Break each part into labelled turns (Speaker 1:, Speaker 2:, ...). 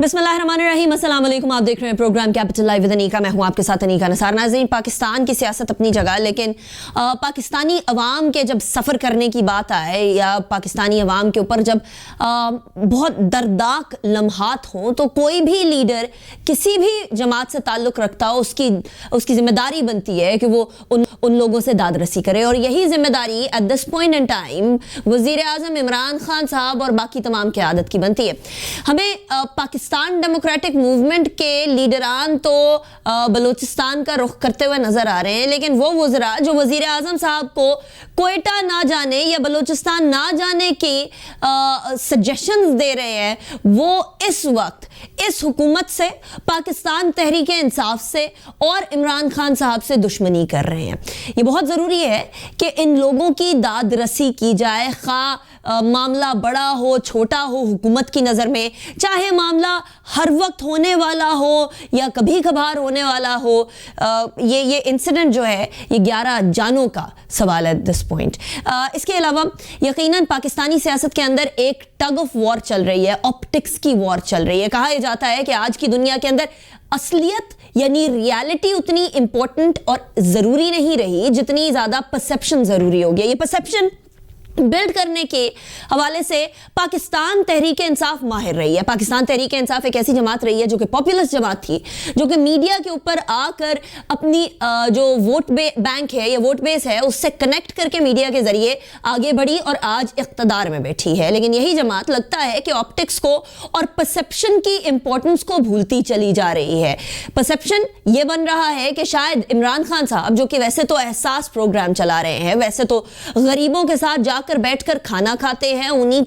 Speaker 1: बिस्मिल्लाहिर्रहमानिर्रहीम, अस्सलाम वालेकुम। आप देख रहे हैं program capital live with Anika. मैं हूं आपके साथ अनीका नसार। नाज़रीन, पाकिस्तान की सियासत अपनी जगह, लेकिन पाकिस्तानी अवाम के जब सफ़र करने की बात आए या पाकिस्तानी अवाम के ऊपर जब बहुत दर्दनाक लम्हात हों तो कोई भी लीडर किसी भी जमात से ताल्लुक़ रखता हो उसकी ज़िम्मेदारी बनती है कि वो उन लोगों से दाद रसी करे। और यही ज़िम्मेदारी at this point in time वज़ीर आज़म इमरान खान साहब और बाकी तमाम क़यादत की बनती है। हमें पाकिस्तान डेमोक्रेटिक मूवमेंट के लीडरान तो बलूचिस्तान का रुख करते हुए नजर आ रहे हैं, लेकिन वो वज़रा जो वज़ीर आज़म साहब को कोयटा ना जाने या बलूचिस्तान ना जाने की सजेशंस दे रहे हैं, वो इस वक्त इस हुकूमत से, पाकिस्तान तहरीक इंसाफ से और इमरान खान साहब से दुश्मनी कर रहे हैं। ये बहुत ज़रूरी है कि इन लोगों की दाद रसी की जाए, मामला बड़ा हो छोटा हो हुकूमत की नज़र में, चाहे मामला हर वक्त होने वाला हो या कभी कभार होने वाला हो। ये इंसिडेंट जो है ये 11 जानों का सवाल है दिस पॉइंट। इसके अलावा यकीनन पाकिस्तानी सियासत के अंदर एक टग ऑफ वॉर चल रही है, ऑप्टिक्स की वॉर चल रही है। कहा यह जाता है कि आज की दुनिया के अंदर असलियत यानी रियलिटी उतनी इंपॉर्टेंट और ज़रूरी नहीं रही जितनी ज़्यादा परसेप्शन ज़रूरी हो गया। ये परसेप्शन बिल्ड करने के हवाले से पाकिस्तान तहरीक इंसाफ माहिर रही है। पाकिस्तान तहरीक इंसाफ एक ऐसी जमात रही है जो कि पॉपुलर जमात थी, जो कि मीडिया के ऊपर आकर अपनी जो वोट बैंक है या वोट बेस है उससे कनेक्ट करके मीडिया के जरिए आगे बढ़ी और आज इख्तदार में बैठी है। लेकिन यही जमात लगता है कि ऑप्टिक्स को और परसेप्शन की इंपॉर्टेंस को भूलती चली जा रही है। परसेप्शन ये बन रहा है कि शायद इमरान खान साहब, जो कि वैसे तो एहसास प्रोग्राम चला रहे हैं, वैसे तो गरीबों के साथ जाकर बैठकर खाना खाते हैं, उन्हीं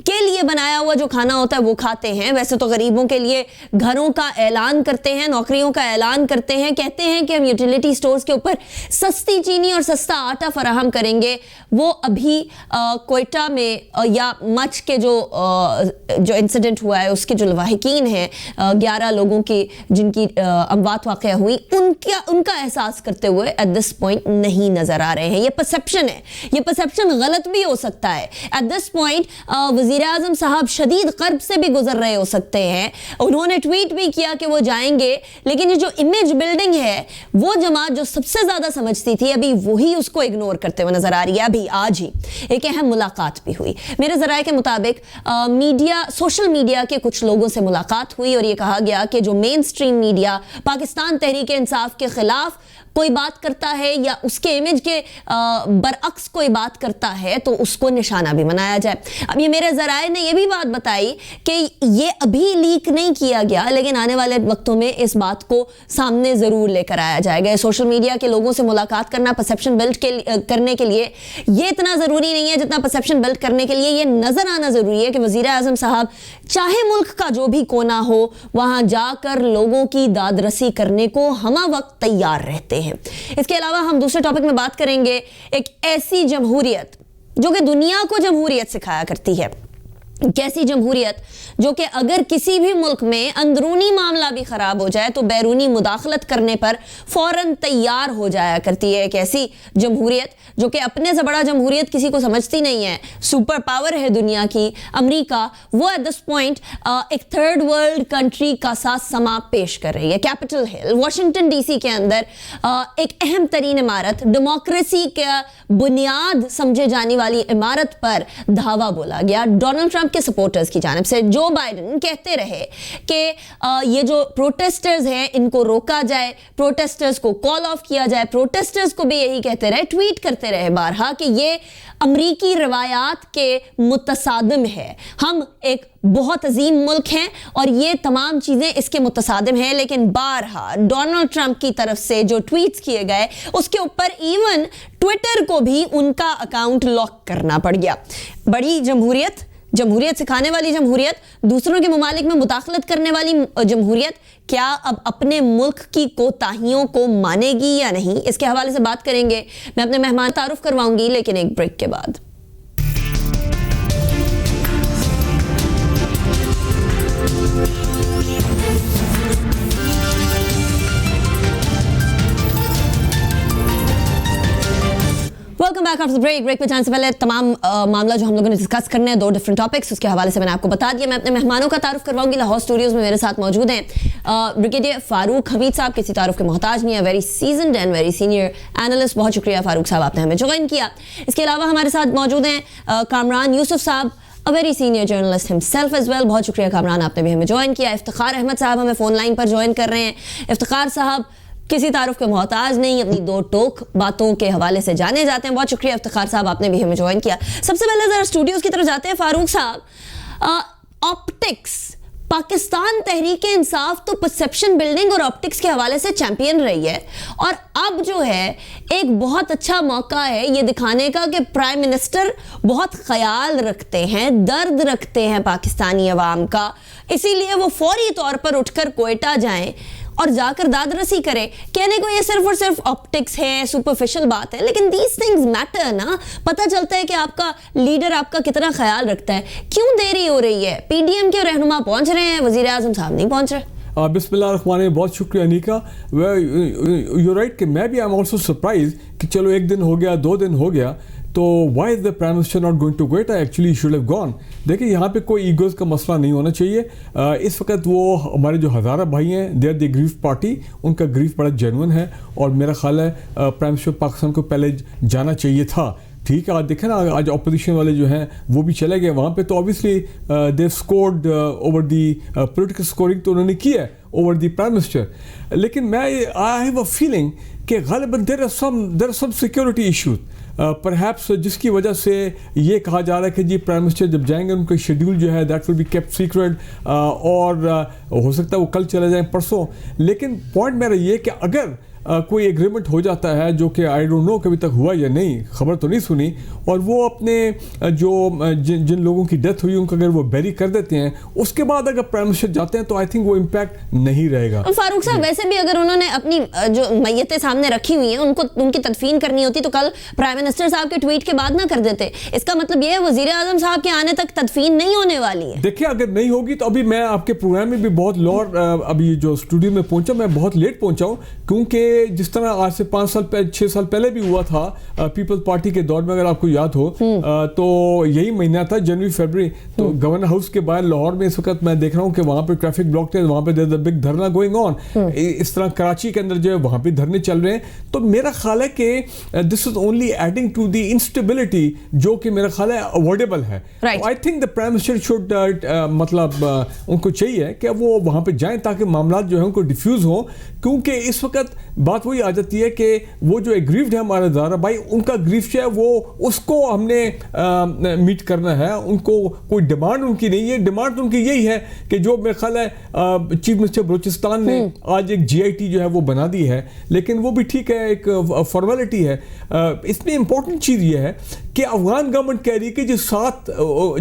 Speaker 1: के लिए बनाया हुआ जो खाना होता है वो खाते हैं, वैसे तो गरीबों के लिए घरों का ऐलान करते हैं, नौकरियों का ऐलान करते हैं, कहते हैं कि हम यूटिलिटी स्टोर्स के ऊपर सस्ती चीनी और सस्ता आटा फराहम करेंगे। वो अभी कोयटा में या मच के जो इंसिडेंट हुआ है उसके जो लवाहिकीन हैं 11 लोगों की जिनकी अमवात वाक़या हुई, उनका एहसास करते हुए एट दिस पॉइंट नहीं नजर आ रहे हैं। ये परसेप्शन है, ये परसेप्शन गलत भी हो सकता है। एट दिस पॉइंट वज़ीर आज़म साहब शदीद कर्ब से भी गुजर रहे हो सकते हैं। उन्होंने ट्वीट भी किया कि वो जाएंगे, लेकिन ये जो इमेज बिल्डिंग है वो जमात जो सबसे ज़्यादा समझती थी अभी वही उसको इग्नोर करते हुए नजर आ रही है। अभी आज ही एक अहम मुलाकात भी हुई। मेरे ज़राए के मुताबिक सोशल मीडिया के कुछ लोगों से मुलाकात हुई और ये कहा गया कि जो main stream media Pakistan Tehreek Insaf के खिलाफ कोई बात करता है या उसके इमेज के बरअक्स कोई बात करता है तो उसको निशाना भी बनाया जाए। अब ये मेरे ज़राए ने ये भी बात बताई कि ये अभी लीक नहीं किया गया, लेकिन आने वाले वक्तों में इस बात को सामने ज़रूर लेकर आया जाएगा। सोशल मीडिया के लोगों से मुलाकात करना परसेप्शन बिल्ड करने के लिए ये इतना ज़रूरी नहीं है जितना परसेप्शन बिल्ड करने के लिए ये नज़र आना ज़रूरी है कि वज़ीर आज़म साहब चाहे मुल्क का जो भी कोना हो वहाँ जाकर लोगों की दाद रसी करने को हमा वक्त तैयार रहते हैं। इसके अलावा हम दूसरे टॉपिक में बात करेंगे एक ऐसी जमहूरियत जो कि दुनिया को जमहूरियत सिखाया करती है। कैसी जमहूरियत जो कि अगर किसी भी मुल्क में अंदरूनी मामला भी ख़राब हो जाए तो बैरूनी मुदाखलत करने पर फ़ौरन तैयार हो जाया करती है। एक ऐसी जमहूरियत जो कि अपने से बड़ा जमहूरियत किसी को समझती नहीं है, सुपर पावर है दुनिया की अमेरिका, वो एट दिस पॉइंट एक थर्ड वर्ल्ड कंट्री का साथ समा पेश कर रही है। कैपिटल हिल वाशिंगटन DC के अंदर एक अहम तरीन इमारत, डेमोक्रेसी का बुनियाद समझे जाने वाली इमारत पर धावा बोला गया डोनाल्ड ट्रंप के सपोर्टर्स की जानिब से। जो बाइडेन कहते रहे कि ये जो प्रोटेस्टर्स हैं इनको रोका जाए, प्रोटेस्टर्स को कॉल ऑफ किया जाए, प्रोटेस्टर्स को भी यही कहते रहे, ट्वीट करते रहे बारहा कि ये अमरीकी रवायात के मुतसादिम है, हम एक बहुत अजीम मुल्क हैं और ये तमाम चीज़ें इसके मुतसादिम हैं। लेकिन बारहा डोनाल्ड ट्रंप की तरफ से जो ट्वीट्स किए गए उसके ऊपर इवन ट्विटर को भी उनका अकाउंट लॉक करना पड़ गया। बड़ी जमहूरियत सिखाने वाली जमहूरियत, दूसरों के ममालिक में मुदाखलत करने वाली जमहूरियत क्या अब अपने मुल्क की कोताहियों को मानेगी या नहीं, इसके हवाले से बात करेंगे। मैं अपने मेहमान तारुफ करवाऊंगी लेकिन एक ब्रेक के बाद। वेलकम बैक आफ्टर ब्रेक पे जाने से पहले तमाम मामला जो हम लोगों ने डिस्कस करने हैं, 2 डिफरेंट टॉपिक्स, उसके हवाले से मैंने आपको बता दिया. मैं अपने मेहमानों का तारुफ करवाऊंगी. लाहौर स्टूडियोज में मेरे साथ मौजूद हैं ब्रिगेडियर फारूक हमीद साहब, किसी तारुफ के मोहताज नहीं है, very seasoned and very senior analyst. बहुत शुक्रिया फारूक साहब, आपने हमें ज्वाइन किया. इसके अलावा हमारे साथ मौजूद हैं कामरान यूसुफ साहब, a very senior journalist himself as well. बहुत शुक्रिया कामरान, आपने भी हमें ज्वाइन किया. इफ्तिखार अहमद साहब हमें फ़ोन लाइन पर ज्वाइन कर रहे हैं. इफ्तिखार साहब किसी तारुफ के मोहताज नहीं, अपनी 2 टोक बातों के हवाले से जाने जाते हैं. बहुत शुक्रिया इफ्तिखार साहब, आपने भी हमें ज्वाइन किया. सबसे पहले ज़रा स्टूडियोज़ की तरफ जाते हैं. फारूक साहब, ऑप्टिक्स, पाकिस्तान तहरीक इंसाफ तो परसेप्शन बिल्डिंग और ऑप्टिक्स के हवाले से चैंपियन रही है, और अब जो है एक बहुत अच्छा मौका है ये दिखाने का कि प्राइम मिनिस्टर बहुत ख्याल रखते हैं, दर्द रखते हैं पाकिस्तानी अवाम का, इसीलिए वो फौरी तौर पर उठकर कोयटा जाएं और जाकर दादरसी करे. कहने को ये सिर्फ और सिर्फ ऑप्टिक्स है, सुपरफिशियल बात है, लेकिन दीज थिंग्स मैटर ना. पता चलता है कि आपका लीडर आपका कितना ख्याल रखता है. क्यों देरी हो रही है? पीडीएम के रहनुमा पहुंच रहे हैं, वजीर आजम साहब नहीं पहुंच रहे.
Speaker 2: बिस्मिल्लाह, बहुत शुक्रिया अनीका. यू राइट कि मैं भी आई एम ऑल्सो सरप्राइज कि चलो 1 दिन हो गया, 2 दिन हो गया, तो why is the prime minister not going to quit? Actually should have gone. देखिए, यहाँ पे कोई ईगोज़ का मसला नहीं होना चाहिए. इस वक्त वो हमारे जो हज़ारा भाई हैं, they are the grief party, उनका ग्रीफ बड़ा जेन्युइन है, और मेरा ख्याल है प्राइम मिनिस्टर पाकिस्तान को पहले जाना चाहिए था. ठीक है, आज देखें ना, आज अपोजिशन वाले जो हैं वो भी चले गए वहाँ पे, तो obviously they scored over the political scoring तो उन्होंने की है ओवर दी प्राइम मिनिस्टर. लेकिन मैं आई हैव अ फीलिंग कि गालिबन there are some security issues perhaps, जिसकी वजह से ये कहा जा रहा है कि जी प्राइम मिनिस्टर जब जाएंगे उनका शेड्यूल जो है that will be kept secret, और हो सकता है वो कल चले जाएं, परसों. लेकिन पॉइंट मेरा ये कि अगर कोई एग्रीमेंट हो जाता है, जो कि आई डोंट नो कभी तक हुआ या नहीं, खबर तो नहीं सुनी, और वो अपने जो जिन लोगों की डेथ हुई उनको अगर वो बेरी कर देते हैं, उसके बाद अगर प्राइम मिनिस्टर जाते हैं तो आई थिंक वो इम्पैक्ट नहीं रहेगा.
Speaker 1: फारूक साहब, वैसे भी अगर उन्होंने अपनी जो मैयतें सामने रखी हुई हैं उनको उनकी तदफीन करनी होती तो कल प्राइम मिनिस्टर साहब के ट्वीट के बाद ना कर देते. इसका मतलब ये है वजीर आजम साहब के आने तक तदफीन नहीं होने वाली है.
Speaker 2: देखिए, अगर नहीं होगी तो अभी मैं आपके प्रोग्राम में भी बहुत लॉर अभी जो स्टूडियो में पहुंचा, मैं बहुत लेट पहुंचा हूँ, क्योंकि जिस तरह आज से 5 साल 6 साल पहले भी हुआ था पीपल्स पार्टी के दौर में, अगर आपको याद हो, तो यही महीना था जनवरी फरवरी, तो गवर्नर हाउस के बाहर लाहौर में इस वक्त मैं देख रहा हूँ कि वहाँ पे ट्रैफिक ब्लॉक है, वहाँ पे देयर इज अ बिग धरना गोइंग ऑन. इस तरह कराची के अंदर जो है वहाँ पे धरने चल रहे हैं. तो मेरा ख्याल है कि this is only adding to the instability, जो कि मेरा ख्याल है अवॉइडेबल है. I think the prime minister should मतलब उनको चाहिए कि वो वहाँ पे जाएं ताकि मामला जो है उनको डिफ्यूज हो, क्योंकि इस वक्त बात वही आ जाती है कि वो जो एग्रीव्ड है हमारे दारा भाई, उनका ग्रीफ जो है वो उसको हमने मीट करना है. उनको कोई डिमांड उनकी नहीं है. डिमांड उनकी यही है कि जो मेरा ख्याल है चीफ मिनिस्टर बलूचिस्तान ने आज एक GIT जो है वो बना दी है, लेकिन वो भी ठीक है, एक फॉर्मेलिटी है. इसमें इंपॉर्टेंट चीज़ ये है कि अफगान गवर्नमेंट कह रही है कि जो 7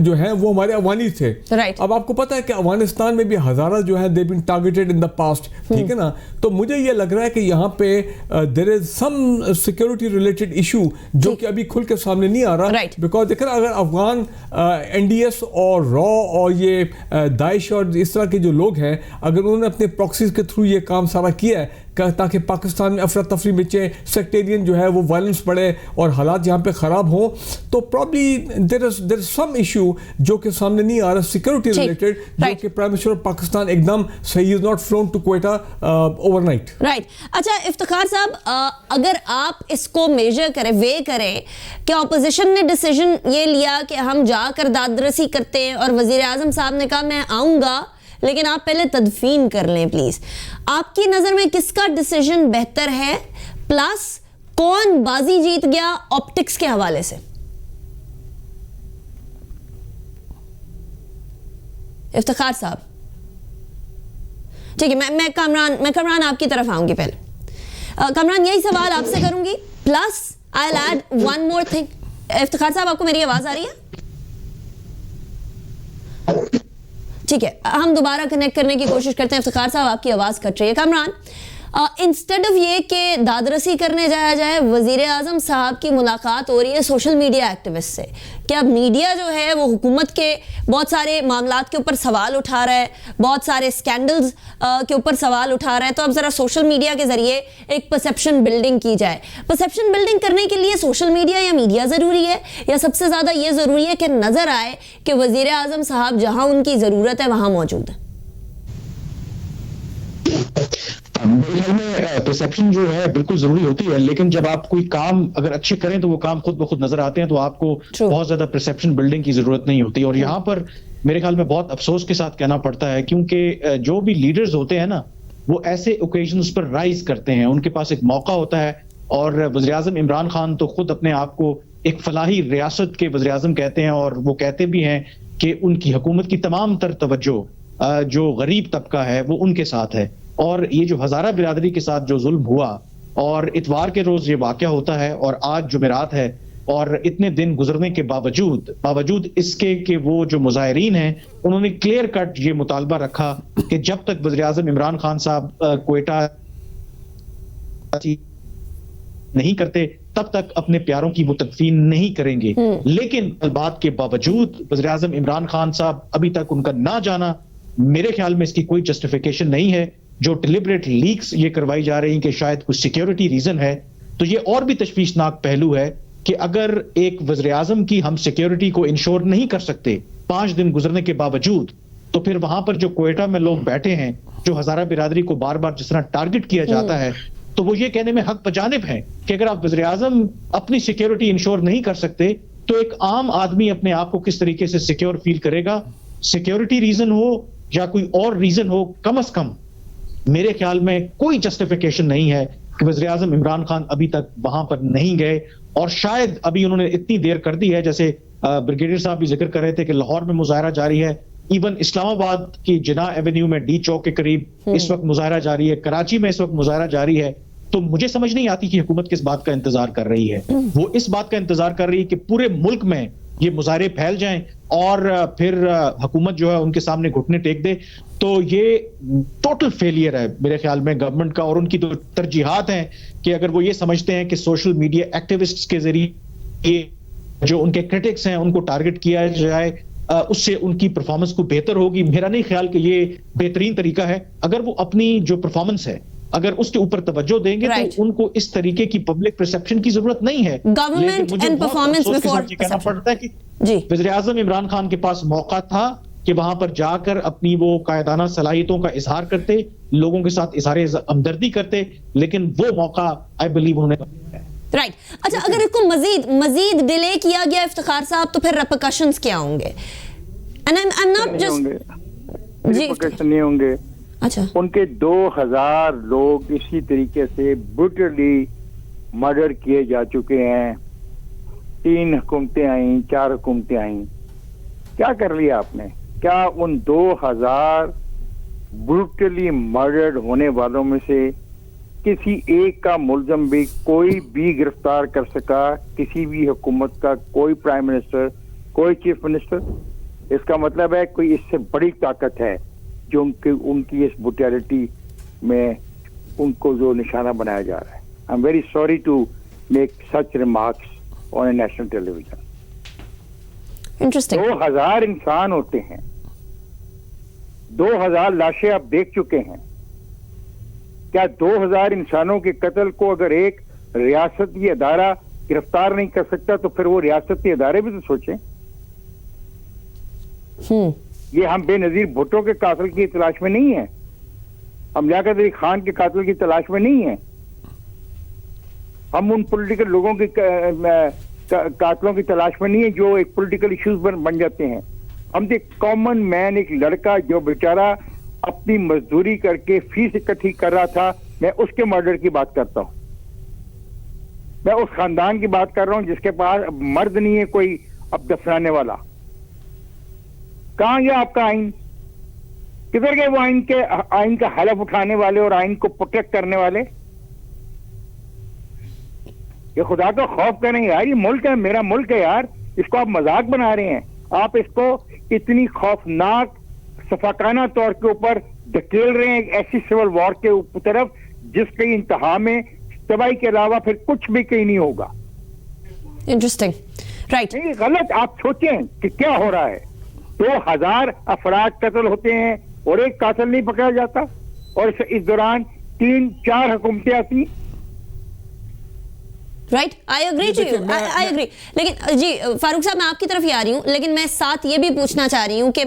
Speaker 2: जो हैं वो हमारे अफगानी थे. अब आपको पता है कि अफगानिस्तान में भी हज़ारा जो है they been targeted in the past. ठीक है ना, तो मुझे ये लग रहा है कि यहाँ पे there is some security related issue जो कि अभी खुल के सामने नहीं आ रहा. बिकॉज देखिए, अगर अफगान NDS और रॉ और ये दाइश और इस तरह के जो लोग हैं, अगर उन्होंने अपने प्रॉक्सीज के थ्रू ये काम सारा किया है ताकि पाकिस्तान में अफरा तफरी मचे, सेक्टेरियन जो है वो वायलेंस बढ़े और हालात यहाँ पे ख़राब हों, तो probably there is some issue जो कि सामने नहीं आ रहा सिक्योरिटी रिलेटेड, जो कि प्राइम मिनिस्टर ऑफ पाकिस्तान एकदम सही is not flown to Quetta overnight.
Speaker 1: Right. अच्छा इफ्तिखार साहब, अगर आप इसको मेजर करें, वे करें कि अपोजिशन ने डिसीजन ये लिया कि हम जाकर दादरसी करते हैं और वजीर आजम साहब ने कहा मैं आऊँगा लेकिन आप पहले तदफीन कर लें प्लीज, आपकी नजर में किसका डिसीजन बेहतर है? प्लस कौन बाजी जीत गया ऑप्टिक्स के हवाले से? इफ्तिखार साहब, ठीक है, मैं कमरान आपकी तरफ आऊंगी. पहले कमरान यही सवाल आपसे करूंगी, plus I will add one more thing. Iftikhar साहब, आपको मेरी आवाज आ रही है? ठीक है, हम दोबारा कनेक्ट करने की कोशिश करते हैं. इफ्तिखार साहब, आपकी आवाज़ कट रही है. कामरान, انسٹیڈ آف یہ کہ دادرسی کرنے جایا جائے, وزیر اعظم صاحب کی ملاقات ہو رہی ہے سوشل میڈیا ایکٹیوسٹ سے کہ اب میڈیا جو ہے وہ حکومت کے بہت سارے معاملات کے اوپر سوال اٹھا رہا ہے, بہت سارے اسکینڈلز کے اوپر سوال اٹھا رہا ہے, تو اب ذرا سوشل میڈیا کے ذریعے ایک پرسیپشن بلڈنگ کی جائے. پرسیپشن بلڈنگ کرنے کے لیے سوشل میڈیا یا میڈیا ضروری ہے, یا سب سے زیادہ یہ ضروری ہے کہ نظر آئے کہ وزیر اعظم صاحب جہاں ان کی ضرورت ہے وہاں موجود ہے؟
Speaker 3: میرے خیال میں پرسیپشن جو ہے بالکل ضروری ہوتی ہے, لیکن جب آپ کوئی کام اگر اچھے کریں تو وہ کام خود بخود نظر آتے ہیں, تو آپ کو بہت زیادہ پرسیپشن بلڈنگ کی ضرورت نہیں ہوتی. اور یہاں پر میرے خیال میں بہت افسوس کے ساتھ کہنا پڑتا ہے, کیونکہ جو بھی لیڈرز ہوتے ہیں نا وہ ایسے اوکیزنز پر رائز کرتے ہیں, ان کے پاس ایک موقع ہوتا ہے, اور وزیر اعظم عمران خان تو خود اپنے آپ کو ایک فلاحی ریاست کے وزیر اعظم کہتے ہیں, اور وہ کہتے بھی ہیں کہ ان کی حکومت کی تمام تر توجہ جو غریب طبقہ ہے وہ ان کے ساتھ ہے. اور یہ جو ہزارہ برادری کے ساتھ جو ظلم ہوا, اور اتوار کے روز یہ واقعہ ہوتا ہے اور آج جمعرات ہے, اور اتنے دن گزرنے کے باوجود اس کے کہ وہ جو مظاہرین ہیں انہوں نے کلیئر کٹ یہ مطالبہ رکھا کہ جب تک وزیر اعظم عمران خان صاحب کوئٹہ نہیں کرتے تب تک اپنے پیاروں کی وہ تدفین نہیں کریں گے. لیکن بات کے باوجود وزیر اعظم عمران خان صاحب ابھی تک ان کا نہ جانا, میرے خیال میں اس کی کوئی جسٹیفیکیشن نہیں ہے. جو ڈیلیبریٹ لیکس یہ کروائی جا رہی ہیں کہ شاید کچھ سیکیورٹی ریزن ہے, تو یہ اور بھی تشویشناک پہلو ہے کہ اگر ایک وزیر اعظم کی ہم سیکیورٹی کو انشور نہیں کر سکتے 5 دن گزرنے کے باوجود, تو پھر وہاں پر جو کوئٹہ میں لوگ بیٹھے ہیں, جو ہزارہ برادری کو بار بار جس طرح ٹارگٹ کیا جاتا ہے, تو وہ یہ کہنے میں حق بجانب ہیں کہ اگر آپ وزیر اعظم اپنی سیکیورٹی انشور نہیں کر سکتے تو ایک عام آدمی اپنے آپ کو کس طریقے سے سیکیور فیل کرے گا. سیکیورٹی ریزن ہو یا کوئی اور ریزن ہو, کم از کم میرے خیال میں کوئی جسٹیفیکیشن نہیں ہے کہ وزیر اعظم عمران خان ابھی تک وہاں پر نہیں گئے. اور شاید ابھی انہوں نے اتنی دیر کر دی ہے, جیسے بریگیڈیئر صاحب بھی ذکر کر رہے تھے کہ لاہور میں مظاہرہ جاری ہے, ایون اسلام آباد کی جناح ایونیو میں ڈی چوک کے قریب اس وقت مظاہرہ جاری ہے, کراچی میں اس وقت مظاہرہ جاری ہے. تو مجھے سمجھ نہیں آتی کہ حکومت کس بات کا انتظار کر رہی ہے. وہ اس بات کا انتظار کر رہی ہے کہ پورے ملک میں یہ مظاہرے پھیل جائیں اور پھر حکومت جو ہے ان کے سامنے گھٹنے ٹیک دے. تو یہ ٹوٹل فیلئر ہے میرے خیال میں گورنمنٹ کا, اور ان کی تو ترجیحات ہیں کہ اگر وہ یہ سمجھتے ہیں کہ سوشل میڈیا ایکٹیوسٹس کے ذریعے جو ان کے کرٹکس ہیں ان کو ٹارگٹ کیا جائے, اس سے ان کی پرفارمنس کو بہتر ہوگی. میرا نہیں خیال کہ یہ بہترین طریقہ ہے. اگر وہ اپنی جو پرفارمنس ہے اگر اس کے اوپر توجہ دیں گے تو ان کو اس طریقے کی پبلک پرسپشن کی ضرورت نہیں ہے.
Speaker 1: گورنمنٹ اینڈ پرفارمنس بیفور
Speaker 3: کہنا پڑتا ہے کہ وزیر اعظم عمران خان کے پاس موقع تھا کہ وہاں پر جا کر اپنی وہ قائدانہ صلاحیتوں کا اظہار کرتے, لوگوں کے ساتھ اظہار ہمدردی کرتے, لیکن وہ موقع آئی بلیو انہوں نے.
Speaker 1: رائٹ. اچھا, اگر اس کو مزید ڈیلے کیا گیا افتخار صاحب تو پھر ریپرکشنز کیا ہوں گے؟
Speaker 4: ریپرکشن نہیں ہوں گے.
Speaker 1: اچھا,
Speaker 4: ان کے 2000 لوگ اسی طریقے سے بروٹلی مرڈر کیے جا چکے ہیں. 3 حکومتیں آئیں, 4 حکومتیں آئیں, کیا کر لیا آپ نے؟ کیا ان 2000 بروٹلی مرڈر ہونے والوں میں سے کسی ایک کا ملزم بھی کوئی بھی گرفتار کر سکا؟ کسی بھی حکومت کا کوئی پرائم منسٹر, کوئی چیف منسٹر؟ اس کا مطلب ہے کوئی اس سے بڑی طاقت ہے جو ان کی اس بروٹیلٹی میں ان کو جو نشانہ بنایا جا رہا ہے. I am very sorry to make such remarks on a national television. 2000 انسان ہوتے ہیں, 2000 لاشیں آپ دیکھ چکے ہیں. کیا 2000 انسانوں کے قتل کو اگر ایک ریاستی ادارہ گرفتار نہیں کر سکتا تو پھر وہ ریاستی ادارے بھی تو سوچیں. یہ ہم بے نظیر بھٹو کے قاتل کی تلاش میں نہیں ہیں, ہم لیاقت علی خان کے قاتل کی تلاش میں نہیں ہیں, ہم ان پولیٹیکل لوگوں کی قاتلوں کی تلاش میں نہیں ہیں جو ایک پولیٹیکل ایشوز بن جاتے ہیں. ہم ایک کامن مین, ایک لڑکا جو بیچارہ اپنی مزدوری کر کے فیس اکٹھی کر رہا تھا, میں اس کے مرڈر کی بات کرتا ہوں. میں اس خاندان کی بات کر رہا ہوں جس کے پاس مرد نہیں ہے کوئی اب دفنانے والا. کہاں گیا آپ کا آئین؟ کدھر گئے وہ آئین کا حلف اٹھانے والے اور آئین کو پروٹیکٹ کرنے والے؟ یہ خدا کا خوف کریں یار, یہ ملک ہے, میرا ملک ہے یار, اس کو آپ مذاق بنا رہے ہیں. آپ اس کو اتنی خوفناک شفاقانہ طور کے اوپر دھکیل رہے ہیں ایسی سول وار کے طرف جس کی انتہا میں تباہی کے علاوہ پھر کچھ بھی کہیں نہیں ہوگا.
Speaker 1: انٹرسٹنگ. رائٹ.
Speaker 4: نہیں غلط آپ سوچیں کہ کیا ہو رہا ہے. 2000 افراد قتل ہوتے ہیں اور ایک قاتل نہیں پکڑا جاتا, اور اس دوران 3-4 حکومتیں آتی.
Speaker 1: Right, I agree to you, I agree. لیکن جی فاروق صاحب میں آپ کی طرف ہی آ رہی ہوں, لیکن میں ساتھ یہ بھی پوچھنا چاہ رہی ہوں کہ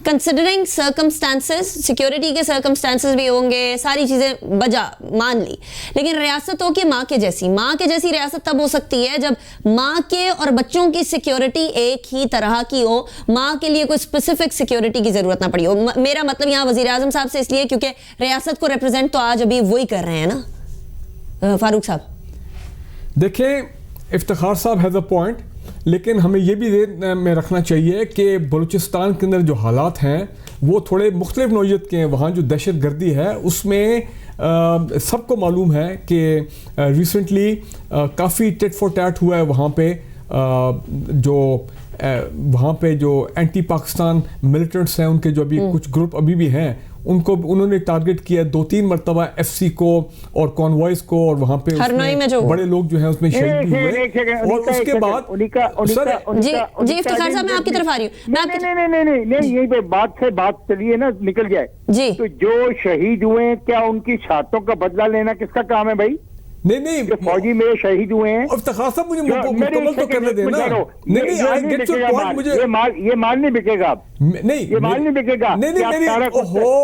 Speaker 1: کنسیڈرنگ سرکمسٹانسز, سیکیورٹی کے سرکمسٹانسز بھی ہوں گے, ساری چیزیں بجا مان لی, لیکن ریاست ہو کہ ماں کے جیسی ریاست تب ہو سکتی ہے جب ماں کے اور بچوں کی سیکیورٹی ایک ہی طرح کی ہو, ماں کے لیے کوئی اسپیسیفک سیکیورٹی کی ضرورت نہ پڑی ہو. میرا مطلب یہاں وزیر اعظم صاحب سے اس لیے کیونکہ ریاست کو ریپرزینٹ تو آج ابھی وہی کر رہے ہیں نا. فاروق صاحب
Speaker 2: دیکھیں, افتخار صاحب ہیز اے پوائنٹ, لیکن ہمیں یہ بھی ذہن میں رکھنا چاہیے کہ بلوچستان کے اندر جو حالات ہیں وہ تھوڑے مختلف نوعیت کے ہیں. وہاں جو دہشت گردی ہے اس میں سب کو معلوم ہے کہ ریسنٹلی کافی ٹیٹ فور ٹیٹ ہوا ہے وہاں پہ. وہاں پہ جو اینٹی پاکستان ملیٹنٹس ہیں ان کے جو ابھی کچھ گروپ ابھی بھی ہیں ان کو انہوں نے ٹارگٹ کیا 2-3 مرتبہ ایف سی کو اور کانوائز کو, اور وہاں پہ بڑے لوگ جو ہیں اس میں شہید بھی ہوئے. اور اس کے بعد
Speaker 1: جی افتخار صاحب میں آپ کی طرف آ رہی ہوں.
Speaker 4: نہیں یہی پہ بات چلیے نا نکل جائے
Speaker 1: جی.
Speaker 4: تو جو شہید ہوئے ہیں کیا ان کی شہادتوں کا بدلہ لینا کس کا کام ہے بھائی؟
Speaker 2: نہیں
Speaker 4: فوجی میرے شہید ہوئے ہیں.
Speaker 2: افتخار صاحب مجھے مکمل تو کرنے دینا.
Speaker 4: یہ مال نہیں بکے گا, یہ مال نہیں بکے گا,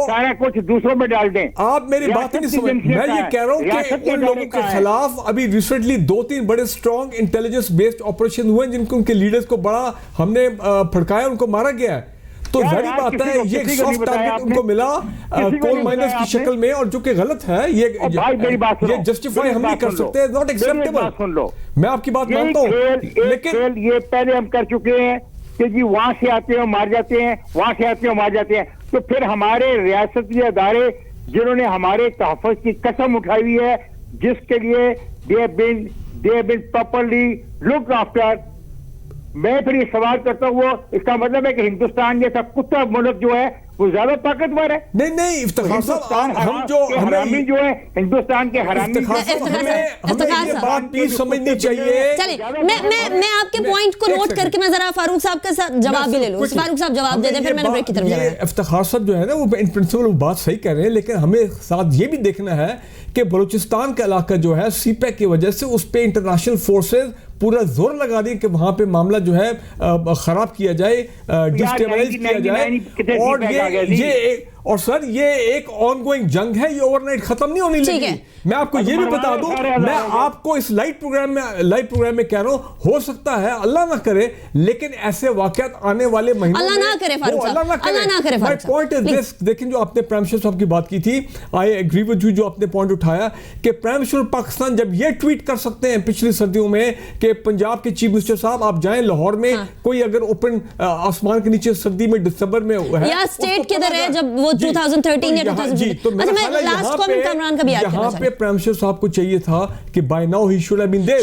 Speaker 4: سارا کچھ دوسروں میں ڈال دیں.
Speaker 2: آپ میری بات نہیں سمجھ, میں یہ کہہ رہا ہوں کہ ان لوگوں کے خلاف ابھی ریسنٹلی 2-3 بڑے اسٹرانگ انٹیلیجنس بیسڈ آپریشن ہوئے جن کو ان کے لیڈرز کو بڑا ہم نے پھڑکایا, ان کو مارا گیا ہے. تو ظاہری بات ہے یہ ایک سافٹ ٹارگٹ ان کو ملا کول مائنرز کی شکل میں, اور جو کہ غلط ہے, یہ جسٹیفائی ہم نہیں کر سکتے, ناٹ ایکسیپٹیبل. میں آپ کی بات مانتا ہوں, لیکن
Speaker 4: یہ پہلے ہم کر چکے ہیں کہ جی وہاں سے آتے ہیں مار جاتے ہیں, وہاں سے آتے ہیں مار جاتے ہیں. تو پھر ہمارے ریاستی ادارے جنہوں نے ہمارے تحفظ کی قسم اٹھائی ہوئی ہے, جس کے لیے they have been properly looked after. میں پھر یہ سوال کرتا ہوں, وہ اس کا مطلب ہے کہ ہندوستان جیسا کتا ملک جو ہے وہ زیادہ طاقتور ہے؟
Speaker 2: نہیں افتخار صاحب, ہم جو
Speaker 4: حرامی جو ہے ہندوستان کے حرامی,
Speaker 2: ہمیں یہ بات بھی سمجھنی چاہیے.
Speaker 1: چلیے میں آپ کے پوائنٹ کو نوٹ کر کے میں ذرا فاروق صاحب کا جواب بھی لے لوں. فاروق صاحب جواب دے دیں, پھر میں نے بریک کی طرف جانا ہے.
Speaker 2: افتخار صاحب جو ہے نا وہ ان پرنسپل وہ بات صحیح کہہ رہے ہیں, لیکن ہمیں ساتھ یہ بھی دیکھنا ہے کہ بلوچستان کا علاقہ جو ہے سی پیک کی وجہ سے اس پہ انٹرنیشنل فورسز پورا زور لگا دی کہ وہاں پہ معاملہ جو ہے خراب کیا جائے, ڈسٹیبلائز کیا جائے. اور سر یہ ایک آن گوئنگ جنگ ہے, یہ اوور نائٹ ختم نہیں ہونی لگی. میں آپ کو یہ بھی بتا دوں, میں آپ کو اس لائیو پروگرام میں کہہ رہا ہوں, ہو سکتا ہے اللہ نہ کرے, لیکن ایسے واقعات آنے والے مہینوں
Speaker 1: اللہ نہ کرے فاروق صاحب, اللہ نہ کرے.
Speaker 2: مائی پوائنٹ از دس, دیکھیں جو آپ نے پرائم منسٹر صاحب کی بات کی تھی, آئی ایگری ود یو, جو آپ نے پوائنٹ اٹھایا کہ پرائم منسٹر پاکستان جب یہ ٹویٹ کر سکتے ہیں پچھلی سردیوں میں کہ پنجاب کے چیف منسٹر صاحب آپ جائیں لاہور میں, کوئی اگر اوپن آسمان کے نیچے سردی میں دسمبر میں ہے
Speaker 1: یا اسٹیٹ کدھر ہے جب وہ 2013 یا 2015. اچھا میں لاسٹ کامنٹ کامران کا بھی یاد کرنا چاہتا ہوں.
Speaker 2: پرائم منسٹر صاحب کو چاہیے تھا کہ by now he should have been there.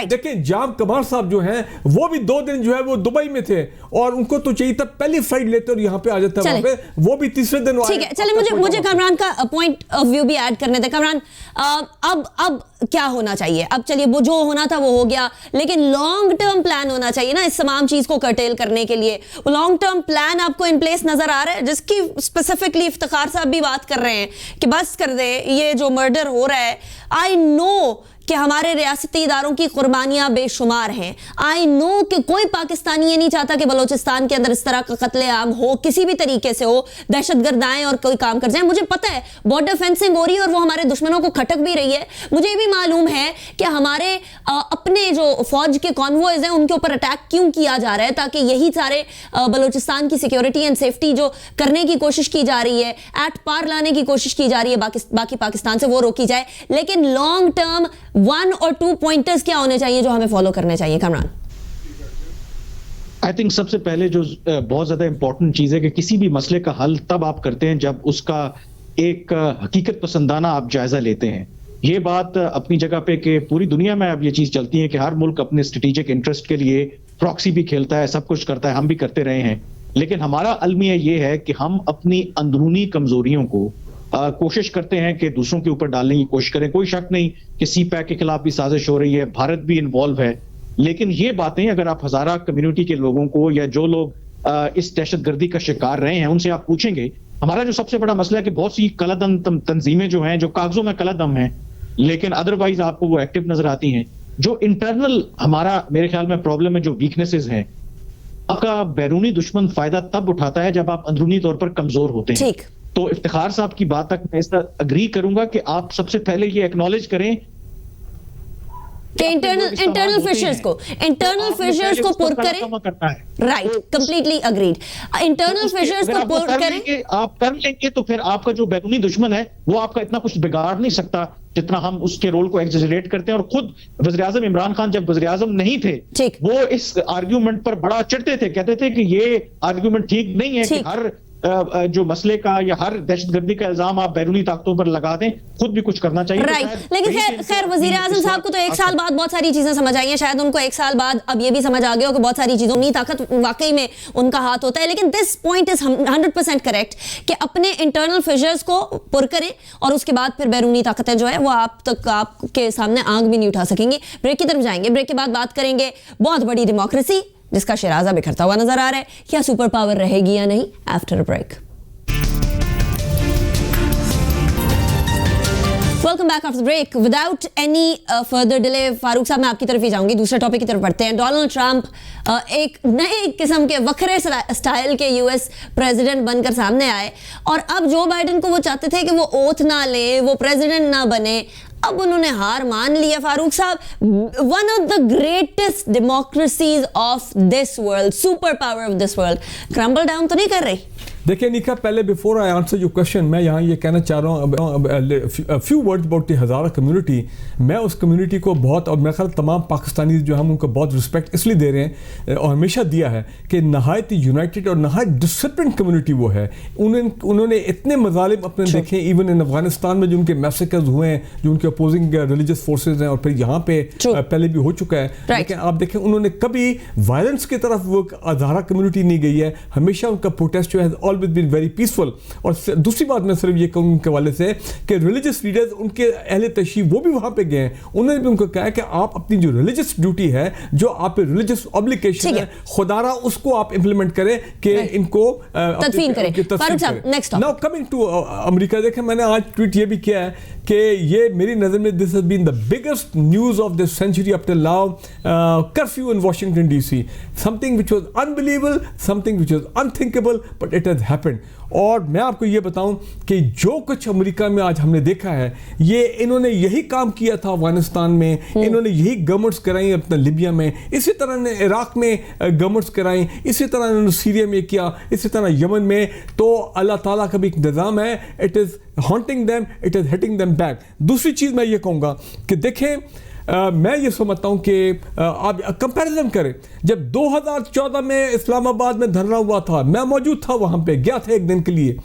Speaker 2: دیکھیں جام کمار صاحب جو ہیں وہ بھی 2 دن جو ہے وہ دبئی میں تھے, اور ان کو تو چاہیے تھا پہلی فلائٹ لیتے اور یہاں پہ آ جاتا, وہاں پہ وہ بھی تیسرے دن.
Speaker 1: ٹھیک ہے, چلے مجھے کامران کا پوائنٹ آف ویو بھی ایڈ کرنے تھے. کامران اب کیا ہونا چاہیے؟ اب چلیے وہ جو ہونا تھا وہ ہو گیا, لیکن لانگ ٹرم پلان ہونا چاہیے نا اس تمام چیز کو کرٹیل کرنے کے لیے. وہ لانگ ٹرم پلان آپ کو ان پلیس نظر آ رہا ہے جس کی اسپیسیفکلی افتخار صاحب بھی بات کر رہے ہیں کہ بس کر دے یہ جو مرڈر ہو رہا ہے. آئی نو کہ ہمارے ریاستی اداروں کی قربانیاں بے شمار ہیں. آئی نو کہ کوئی پاکستانی یہ نہیں چاہتا کہ بلوچستان کے اندر اس طرح کا قتل عام ہو, کسی بھی طریقے سے ہو, دہشت گرد آئیں اور کوئی کام کر جائیں. مجھے پتہ ہے بارڈر فینسنگ ہو رہی ہے اور وہ ہمارے دشمنوں کو کھٹک بھی رہی ہے. مجھے یہ بھی معلوم ہے کہ ہمارے اپنے جو فوج کے کانوائز ہیں ان کے اوپر اٹیک کیوں کیا جا رہا ہے, تاکہ یہی سارے بلوچستان کی سیکیورٹی اینڈ سیفٹی جو کرنے کی کوشش کی جا رہی ہے, ایٹ پار لانے کی کوشش کی جا رہی ہے باقی پاکستان سے, وہ روکی جائے. لیکن لانگ ٹرم 1 اور 2 پوائنٹرز کیا ہونے چاہیے جو ہمیں فالو کرنے چاہیے؟ کامران
Speaker 3: آئی تھنک سب سے پہلے جو بہت زیادہ امپورٹنٹ چیز ہے کہ کسی بھی مسئلے کا حل تب آپ کرتے ہیں جب اس کا ایک حقیقت پسندانہ آپ جائزہ لیتے ہیں. یہ بات اپنی جگہ پہ کہ پوری دنیا میں اب یہ چیز چلتی ہے کہ ہر ملک اپنے اسٹریٹجک انٹرسٹ کے لیے پراکسی بھی کھیلتا ہے, سب کچھ کرتا ہے, ہم بھی کرتے رہے ہیں. لیکن ہمارا المیہ یہ ہے کہ ہم اپنی اندرونی کمزوریوں کو कोशिश करते हैं कि दूसरों के ऊपर डालने की कोशिश करें। कोई शक नहीं कि सी पैक के खिलाफ भी साजिश हो रही है, भारत भी इन्वॉल्व है, लेकिन ये बातें अगर आप हज़ारा कम्युनिटी के लोगों को या जो लोग इस दहशतगर्दी का शिकार रहे हैं उनसे आप पूछेंगे, हमारा जो सबसे बड़ा मसला है कि बहुत सी कलादम तंजीमें जो हैं, जो कागजों में कलादम हैं लेकिन अदरवाइज आपको वो एक्टिव नजर आती हैं, जो इंटरनल हमारा मेरे ख्याल में प्रॉब्लम है, जो वीकनेसेस हैं, आपका बैरूनी दुश्मन फायदा तब उठाता है जब आप अंदरूनी तौर पर कमजोर होते हैं।
Speaker 1: ठीक।
Speaker 3: तो इफ्तिखार साहब की बात तक मैं इस तरह अग्री करूंगा कि आप सबसे पहले ये एक्नॉलेज करें
Speaker 1: कि इंटरनल फिशर्स को पुर करें।
Speaker 3: करता है,
Speaker 1: right, completely agreed. Internal fissures को पुर करें,
Speaker 3: आप कर लेंगे तो फिर आपका जो बैरूनी दुश्मन है वो आपका इतना कुछ बिगाड़ नहीं सकता जितना हम उसके रोल को एग्जेजरेट करते हैं। और खुद वज़ीर-ए-आज़म इमरान खान जब वज़ीर-ए-आज़म नहीं थे,
Speaker 1: ठीक,
Speaker 3: वो इस आर्ग्यूमेंट पर बड़ा चिढ़ते थे, कहते थे कि ये आर्ग्यूमेंट ठीक नहीं है कि हर जो मसले का या हर दहशतगर्दी का इल्जाम आप बैरूनी ताकतों पर लगा दें, खुद भी कुछ करना चाहिए।
Speaker 1: राइट। लेकिन खैर वज़ीर-ए-आज़म साहब को तो एक साल बाद बहुत सारी चीजें समझ आई हैं, शायद उनको एक साल बाद अब ये भी समझ आ गया हो कि बहुत सारी चीजों में ताकत वाकई में उनका हाथ होता है। लेकिन दिस पॉइंट इज 100% करेक्ट कि अपने इंटरनल फिशर्स को पुर करें और उसके बाद फिर बैरूनी ताकतें जो है वो आपके सामने आंख भी नहीं उठा सकेंगी। ब्रेक की तरफ जाएंगे, ब्रेक के बाद बात करेंगे बहुत बड़ी डेमोक्रेसी जिसका शिराजा बिखरता हुआ नजर आ रहा है, क्या सुपर पावर रहेगी या नहीं, after a break. Welcome back after break. Without any further delay, Farooq साहब मैं आपकी तरफ ही जाऊंगी, दूसरे टॉपिक की तरफ बढ़ते हैं। डोनाल्ड ट्रंप एक नए किस्म के वक्रे स्टाइल के यूएस प्रेसिडेंट बनकर सामने आए और अब जो बाइडेन को वो चाहते थे कि वो ओथ ना ले, वो प्रेसिडेंट ना बने, अब उन्होंने हार मान लिया। फारूक साहब, one of the greatest democracies of this world, super power of this world, crumble down तो नहीं कर रही?
Speaker 2: देखिए निका, पहले before I answer your question, मैं यहाँ ये कहना चाह रहा हूँ few words about the Hazara community. मैं उस कम्युनिटी को बहुत, और मेरे ख्याल तमाम पाकिस्तानी जो हम उनको बहुत रिस्पेक्ट इसलिए दे रहे हैं और हमेशा दिया है कि नहायत यूनाइटेड और नहायत डिसिप्लिन कम्युनिटी वो है। उन्होंने इतने मजालिम अपने देखे, इवन इन अफगानिस्तान में जो उनके मैसेकर्स हुए हैं, जो उनके अपोजिंग रिलीजियस फोर्सेज हैं, और फिर यहाँ पे पहले भी हो चुका है। लेकिन आप देखें उन्होंने कभी वायलेंस की तरफ वो हज़ारा कम्युनिटी नहीं गई है, हमेशा उनका प्रोटेस्ट जो है always been very peaceful। और दूसरी बात मैं सिर्फ ये कहूँ उनके वाले से कि रिलीजियस लीडर्स, उनके अहले तशरीफ वो भी वहाँ पे गए हैं, उन्होंने भी उनको कहा कि आप अपनी जो रिलीजियस ड्यूटी है, जो आप पे रिलीजियस ऑब्लिगेशन है, खुदारा उसको आप इंप्लीमेंट करें कि इनको
Speaker 1: तदफीन करें। फारूक साहब, next
Speaker 2: now coming to America, देखें मैंने आज ट्वीट ये भी किया है कि ये मेरी नज़र में this has been the biggest news of this century up till now, curfew in Washington DC, something which was unbelievable, something which was unthinkable, but it has happened. और मैं आपको ये बताऊं कि जो कुछ अमेरिका में आज हमने देखा है, ये इन्होंने यही काम किया था अफगानिस्तान में, इन्होंने यही गवर्नमेंट्स कराई अपना लिबिया में, इसी तरह ने इराक में गवर्नमेंट्स कराई, इसी तरह इन्होंने सीरिया में किया, इसी तरह यमन में। तो अल्लाह ताला का भी एक निज़ाम है, it is haunting them, it is hitting them back. दूसरी चीज़ मैं ये कहूँगा कि देखें, मैं ये समझता हूँ कि आप कंपैरिजन करें, जब 2014 में इस्लामाबाद में धरना हुआ था, मैं मौजूद था, वहाँ पे गया था एक दिन के लिए,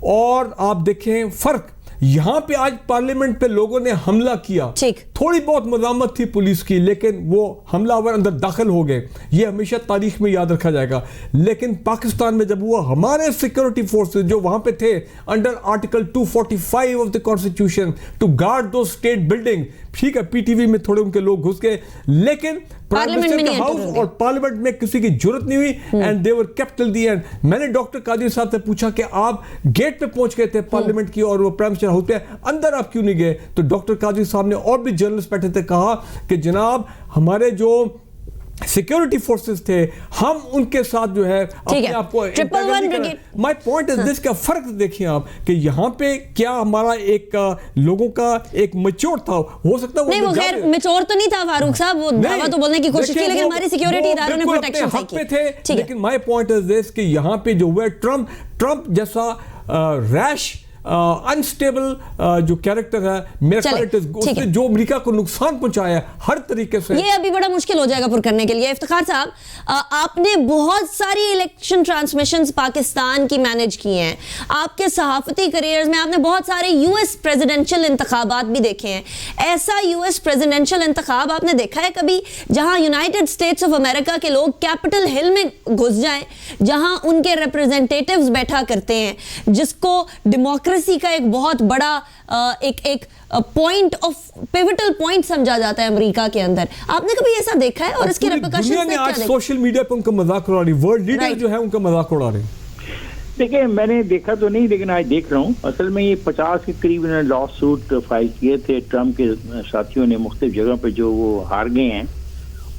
Speaker 2: और आप देखें फ़र्क, यहाँ पे आज पार्लियामेंट पे लोगों ने हमला किया, थोड़ी बहुत मज़ामत थी पुलिस की, लेकिन वो हमलावर अंदर दाखिल हो गए, ये हमेशा तारीख में याद रखा जाएगा। लेकिन पाकिस्तान में जब हुआ, हमारे सिक्योरिटी फोर्सेस जो वहाँ पे थे under article 245 of the constitution to guard the state building, ठीक है, पीटीवी में थोड़े उनके लोग घुस गए, लेकिन प्राइम मिनिस्टर का हाउस और पार्लियामेंट में किसी की जरूरत नहीं हुई, and they were kept till the end. मैंने डॉक्टर कादिर साहब से पूछा कि आप गेट पे पहुंच गए थे पार्लियामेंट की और वो प्राइम मिनिस्टर हाउस पे, अंदर आप क्यों नहीं गए? तो डॉक्टर कादिर साहब ने और भी जर्नलिस्ट बैठे थे, कहा कि जनाब हमारे जो सिक्योरिटी फोर्सेस थे, हम उनके साथ जो है अपने आप को, माय पॉइंट इज दिस, का फर्क देखिए आप कि यहाँ पे क्या हमारा एक लोगों का एक मैच्योर था, हो सकता है
Speaker 1: वो खैर मैच्योर तो नहीं था फारूक साहब, वो दावा तो बोलने की कोशिश की, लेकिन हमारी सिक्योरिटी इदारों ने प्रोटेक्शन सही की
Speaker 2: थे। लेकिन माय पॉइंट इज दिस कि यहाँ पे जो हुआ, ट्रंप जैसा रैश अनस्टेबल जो कैरेक्टर है, मेरे ख्याल उसने जो अमेरिका को नुकसान पहुंचाया हर तरीके से, ये
Speaker 1: अभी बड़ा मुश्किल हो जाएगा पुर करने के लिए। इफ्तिखार साहब, आपने बहुत सारी इलेक्शन ट्रांसमिशंस पाकिस्तान की मैनेज की हैं, आपके सहाफती करियर्स में आपने बहुत सारे यूएस प्रेसिडेंशियल इंतखाबात भी देखे हैं। ऐसा यूएस प्रेसिडेंशियल इंतखाब आपने देखा है कभी जहां यूनाइटेड स्टेट्स ऑफ अमेरिका के लोग कैपिटल हिल में घुस जाएं, जहां उनके रिप्रेजेंटेटिव्स बैठा करते हैं, जिसको डेमोक्रेसी डेमोक्रेसी का एक बहुत बड़ा एक पॉइंट ऑफ पिवटल पॉइंट समझा जाता है अमेरिका के अंदर। आपने कभी ऐसा देखा है? और इसके रिपरकशंस
Speaker 2: दुनिया ने आज सोशल मीडिया पे उनका मजाक उड़ा रही, वर्ल्ड लीडर जो है उनका मजाक उड़ा रहे।
Speaker 4: देखिए, मैंने देखा तो नहीं, लेकिन आज देख रहा हूँ। असल में ये 50 के करीब लॉ सूट फाइल किए थे ट्रम्प के साथियों ने मुख्तलिफ जगह पे, जो वो हार गए हैं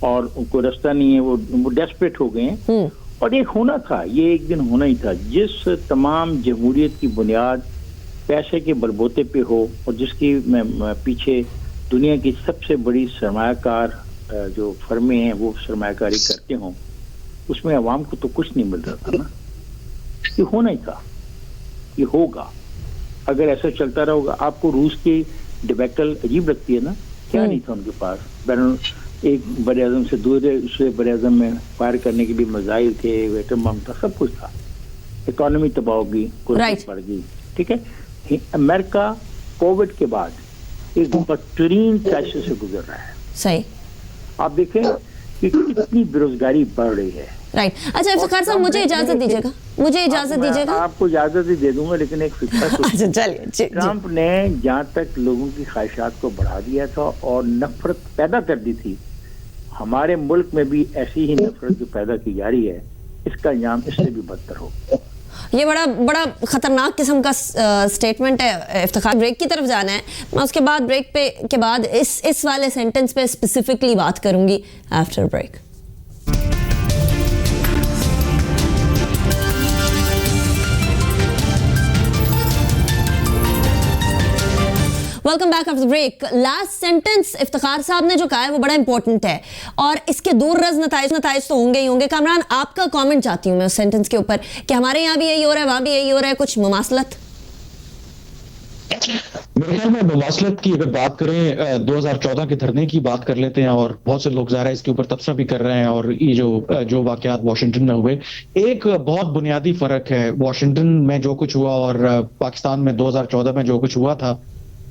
Speaker 4: और उनको रास्ता नहीं है, वो डेस्परेट हो गए हैं। और ये होना था, ये एक दिन होना ही था। जिस तमाम जमहूरियत की बुनियाद पैसे के बलबूते पे हो और जिसकी पीछे दुनिया की सबसे बड़ी सरमायाकार जो फर्में हैं वो सरमायाकारी करते हों, उसमें अवाम को तो कुछ नहीं मिल रहा था ना। ये होना ही था, ये होगा। अगर ऐसा चलता रहोगा, आपको रूस की डिबेकल अजीब लगती है ना, क्या नहीं था उनके पास। एक बड़े आजम से दूसरे बड़े आजम में फायर करने के लिए मिसाइल थे, एटम बम था, सब कुछ था। इकोनॉमी तबाह होगी, कुर्सी बढ़ गई, ठीक है। अमेरिका कोविड के बाद एक बदतरीन क्राइसिस से गुजर रहा है।
Speaker 1: सही।
Speaker 4: आप देखें कि कितनी बेरोजगारी बढ़ रही है।
Speaker 1: राइट। अच्छा इफ्तिखार साहब, मुझे इजाजत दीजिएगा, मुझे इजाजत दीजिएगा।
Speaker 4: आपको इजाजत ही दे दूंगा, लेकिन एक
Speaker 1: अच्छा चलिए।
Speaker 4: ट्रम्प ने जहां तक लोगों की ख्वाहिशात को बढ़ा दिया था और नफरत पैदा कर दी थी, हमारे मुल्क में भी ऐसी ही नफरत जो पैदा की जा रही है, इसका अंजाम इससे भी बदतर हो।
Speaker 1: ये बड़ा खतरनाक किस्म का स्टेटमेंट है इफ्तिखार। ब्रेक की तरफ जाना है, मैं उसके बाद ब्रेक के बाद इस वाले सेंटेंस पे स्पेसिफिकली बात करूंगी after break. Welcome back after break. Last sentence Iftikhar साहब ने जो कहा है वो बड़ा इंपॉर्टेंट है और इसके दूररज़ नताइज तो होंगे ही होंगे। कामरान, आपका कमेंट चाहती हूँ मैं उस सेंटेंस के ऊपर कि हमारे यहाँ भी यही हो रहा है, वहाँ भी यही हो रहा है, कुछ मुमासलत।
Speaker 3: मेरे ख्याल में मुमासलत की अगर बात करें, 2014 के धरने की बात कर लेते हैं और बहुत से लोग ज़ाहिर है इसके ऊपर तबसरा भी कर रहे हैं। और ये जो वाकयात वाशिंगटन में हुए, एक बहुत बुनियादी फर्क है वाशिंगटन में जो कुछ हुआ और पाकिस्तान में 2014 में जो कुछ हुआ था।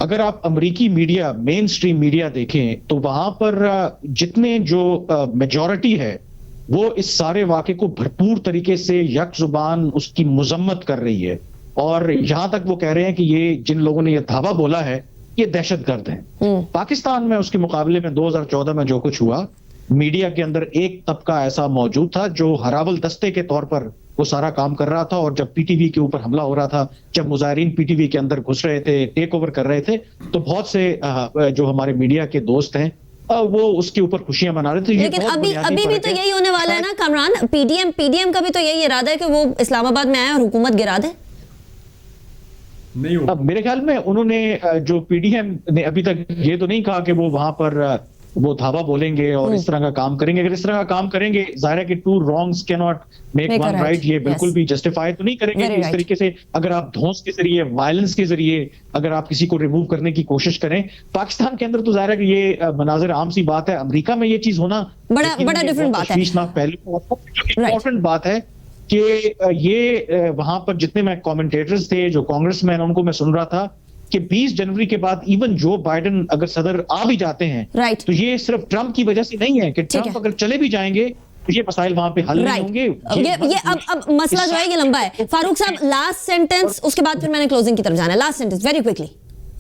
Speaker 3: अगर आप अमेरिकी मीडिया, मेन स्ट्रीम मीडिया देखें तो वहां पर जितने जो मेजॉरिटी है वो इस सारे वाक़े को भरपूर तरीके से यक जुबान उसकी मजम्मत कर रही है और यहां तक वो कह रहे हैं कि ये जिन लोगों ने ये धावा बोला है ये दहशतगर्द हैं। पाकिस्तान में उसके मुकाबले में 2014 में जो कुछ हुआ, मीडिया के अंदर एक तबका ऐसा मौजूद था जो हरावल दस्ते के तौर पर वो सारा काम कर रहा था। और जब पीटीवी के ऊपर हमला हो रहा था, जब मुजाहिरीन पीटीवी के अंदर घुस रहे थे, टेक ओवर कर रहे थे, तो बहुत से जो हमारे मीडिया के दोस्त हैं वो उसके ऊपर खुशियां मना रहे थे।
Speaker 1: लेकिन अभी भी तो यही होने वाला है ना कामरान। पीडीएम का भी तो यही इरादा है कि वो इस्लामाबाद में आए और हुकूमत गिरा दे।
Speaker 2: नहीं,
Speaker 3: अब मेरे ख्याल में उन्होंने जो पीडीएम ने अभी तक ये तो नहीं कहा कि वो वहां पर वो धावा बोलेंगे और इस तरह का काम करेंगे। अगर इस तरह का काम करेंगे, जाहिर है कि two wrongs can not make one right, ये बिल्कुल भी जस्टिफाई तो नहीं करेंगे। इस तरीके से अगर आप धौंस के जरिए, वायलेंस के जरिए अगर आप किसी को रिमूव करने की कोशिश करें, पाकिस्तान के अंदर तो जाहिर है कि ये मनाजिर आम सी बात है। अमेरिका में ये चीज होना
Speaker 1: बड़ा डिफरेंट बात है।
Speaker 3: इंपॉर्टेंट बात है कि ये वहां पर जितने मैं कमेंटेटर्स थे, जो कांग्रेसमैन, उनको मैं सुन रहा था कि 20 जनवरी के बाद इवन जो बाइडेन अगर सदर आ भी जाते हैं तो ये सिर्फ ट्रंप की वजह से नहीं है कि ट्रंप अगर चले भी जाएंगे तो ये मसाइल वहां पे हल नहीं होंगे।
Speaker 1: ये अब मसला जो है ये लंबा है। फारूक साहब, लास्ट सेंटेंस, उसके बाद फिर मैंने क्लोजिंग की तरफ जाना है। Last sentence very quickly.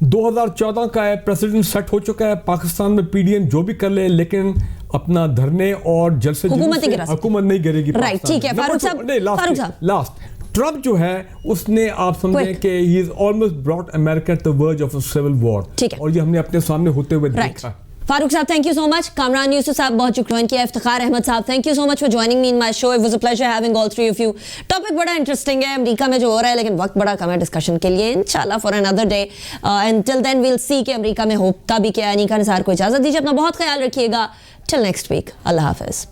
Speaker 2: 2014 का है, प्रेसिडेंट सेट हो चुका है। पाकिस्तान में पीडीएम जो भी कर ले, लेकिन अपना धरने और जलसे हुकूमत नहीं गिरेगी।
Speaker 1: राइट, ठीक है फारूक साहब।
Speaker 2: लास्ट ट्रम्प जो है उसने आप समझें कि he is almost brought America to the verge of a civil war, और ये हमने अपने सामने होते हुए देखा।
Speaker 1: फारूक साहब, thank you so much. Kamran Yusuf साहब बहुत ज्वाइन किया। इफ्तिखार अहमद साहब, thank you so much for joining me in my show. It was a pleasure having all three of you. Topic बड़ा इंटरेस्टिंग है अमेरिका में जो हो रहा है, लेकिन वक्त बड़ा कम है डिस्कशन के लिए। इंशाल्लाह for another day and till then we will see कि अमेरिका में होता भी क्या है। अनीका निसार को इजाजत दीजिए, अपना बहुत ख्याल रखिएगा। टिल नेक्स्ट वीक, अल्लाह हाफिज।